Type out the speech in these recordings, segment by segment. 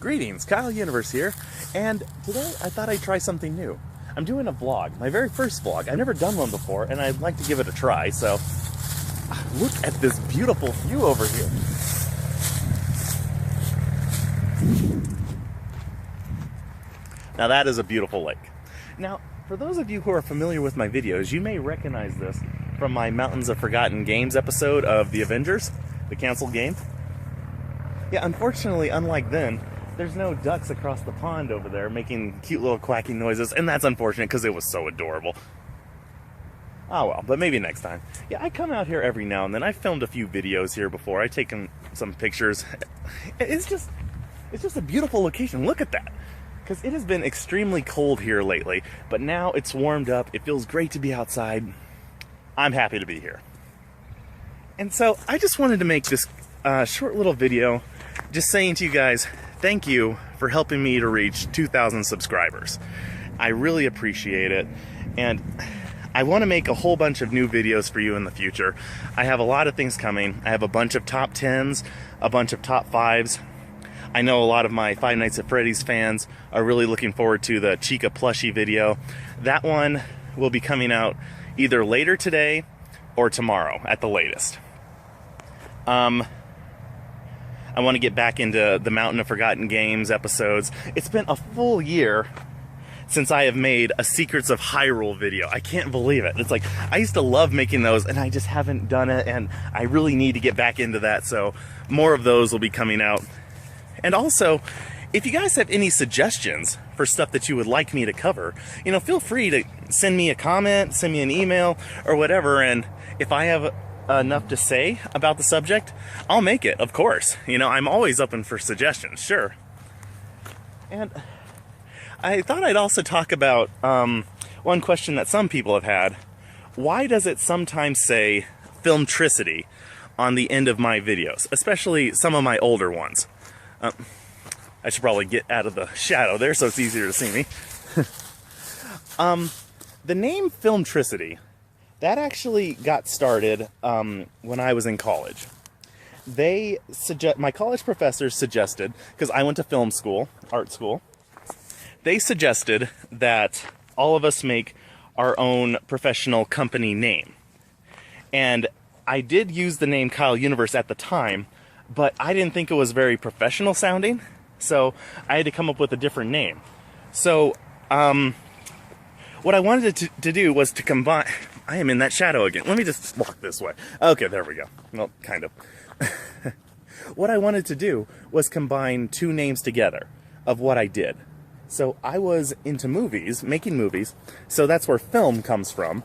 Greetings, KyleUniverse here, and today I thought I'd try something new. I'm doing a vlog, my very first vlog. I've never done one before, and I'd like to give it a try, so look at this beautiful view over here. Now that is a beautiful lake. Now, for those of you who are familiar with my videos, you may recognize this from my Mountains of Forgotten Games episode of The Avengers, the canceled game. Yeah, unfortunately, unlike then, there's no ducks across the pond over there making cute little quacking noises, and that's unfortunate because it was so adorable. Oh well, but maybe next time. Yeah, I come out here every now and then. I've filmed a few videos here before. I've taken some pictures. It's just a beautiful location. Look at that. Because it has been extremely cold here lately, but now it's warmed up. It feels great to be outside. I'm happy to be here. And so I just wanted to make this short little video just saying to you guys, thank you for helping me to reach 2,000 subscribers. I really appreciate it, and I want to make a whole bunch of new videos for you in the future. I have a lot of things coming. I have a bunch of top 10s, a bunch of top 5s. I know a lot of my Five Nights at Freddy's fans are really looking forward to the Chica plushie video. That one will be coming out either later today or tomorrow at the latest. I want to get back into the Mountain of Forgotten Games episodes. It's been a full year since I have made a Secrets of Hyrule video. I can't believe it. It's like, I used to love making those and I just haven't done it, and I really need to get back into that, so more of those will be coming out. And also, if you guys have any suggestions for stuff that you would like me to cover, you know, feel free to send me a comment, send me an email, or whatever, and if I have enough to say about the subject, I'll make it, of course. You know, I'm always open for suggestions, sure. And I thought I'd also talk about one question that some people have had. Why does it sometimes say Filmtricity on the end of my videos, especially some of my older ones? I should probably get out of the shadow there so it's easier to see me. The name Filmtricity, that actually got started when I was in college. My college professors suggested, because I went to film school, art school, they suggested that all of us make our own professional company name. And I did use the name KyleUniverse at the time, but I didn't think it was very professional sounding, so I had to come up with a different name. So, what I wanted to do was to combine... I am in that shadow again. Let me just walk this way. Okay, there we go. Well, kind of. What I wanted to do was combine two names together of what I did. So I was into movies, making movies, so that's where film comes from.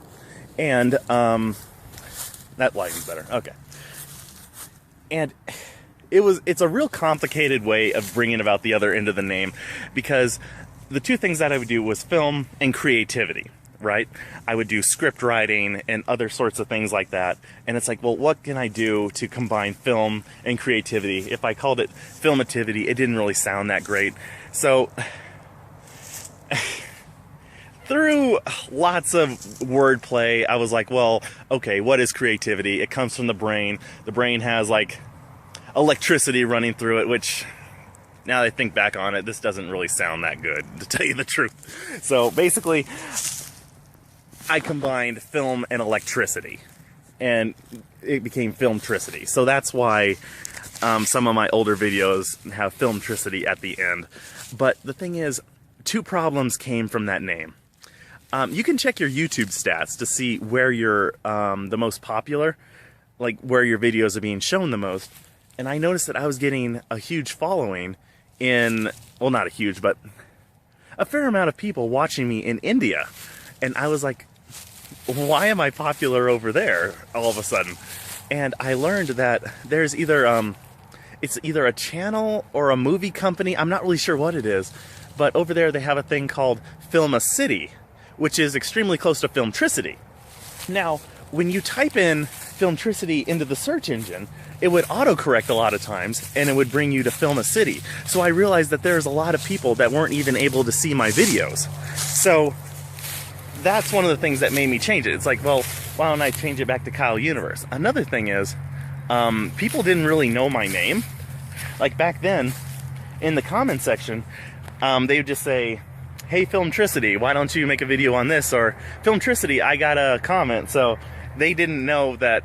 And, that lighting's better. Okay. And it's a real complicated way of bringing about the other end of the name, because the two things that I would do was film and creativity, right? I would do script writing and other sorts of things like that. And it's like, well, what can I do to combine film and creativity? If I called it filmativity, it didn't really sound that great. So through lots of wordplay, I was like, well, okay, what is creativity? It comes from the brain. The brain has like electricity running through it, which now that I think back on it, this doesn't really sound that good, to tell you the truth. So basically, I combined film and electricity, and it became Filmtricity. So that's why some of my older videos have Filmtricity at the end. But the thing is, two problems came from that name. You can check your YouTube stats to see where you're the most popular, like where your videos are being shown the most. And I noticed that I was getting a huge following in, well, not a huge, but a fair amount of people watching me in India. And I was like, why am I popular over there all of a sudden? And I learned that there's either, it's either a channel or a movie company. I'm not really sure what it is, but over there they have a thing called Filmacity, which is extremely close to Filmtricity. Now, when you type in Filmtricity into the search engine, it would autocorrect a lot of times, and it would bring you to Filmacity. So I realized that there's a lot of people that weren't even able to see my videos. So that's one of the things that made me change it. It's like, well, why don't I change it back to KyleUniverse? Another thing is, people didn't really know my name. Like back then, in the comment section, they would just say, hey Filmtricity, why don't you make a video on this? Or Filmtricity, I got a comment. So they didn't know that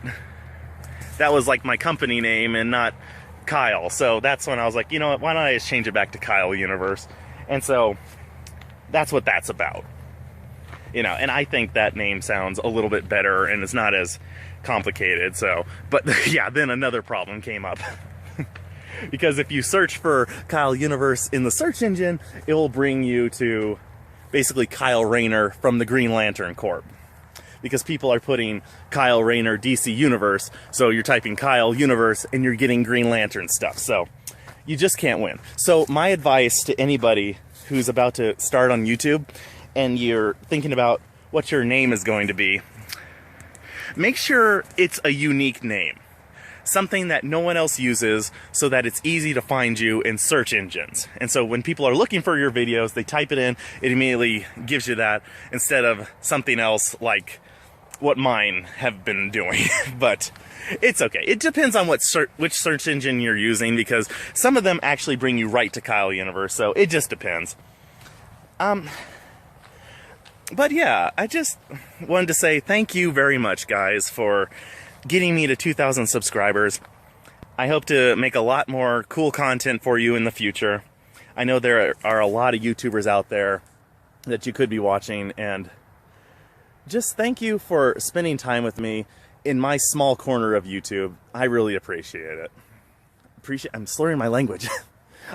that was like my company name and not Kyle. So that's when I was like, you know what, why don't I just change it back to KyleUniverse? And so that's what that's about. You know, and I think that name sounds a little bit better and it's not as complicated. So, but yeah, then another problem came up. Because if you search for KyleUniverse in the search engine, it will bring you to basically Kyle Rayner from the Green Lantern Corps. Because people are putting Kyle Rayner DC Universe, so you're typing KyleUniverse and you're getting Green Lantern stuff. So you just can't win. So my advice to anybody who's about to start on YouTube and you're thinking about what your name is going to be, make sure it's a unique name. Something that no one else uses so that it's easy to find you in search engines. And so when people are looking for your videos, they type it in, it immediately gives you that instead of something else like what mine have been doing. But it's okay. It depends on which search engine you're using, because some of them actually bring you right to KyleUniverse, so it just depends. But yeah, I just wanted to say thank you very much, guys, for getting me to 2,000 subscribers. I hope to make a lot more cool content for you in the future. I know there are a lot of YouTubers out there that you could be watching, and just thank you for spending time with me in my small corner of YouTube. I really appreciate it. I'm slurring my language.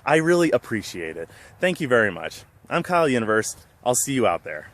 I really appreciate it. Thank you very much. I'm KyleUniverse. I'll see you out there.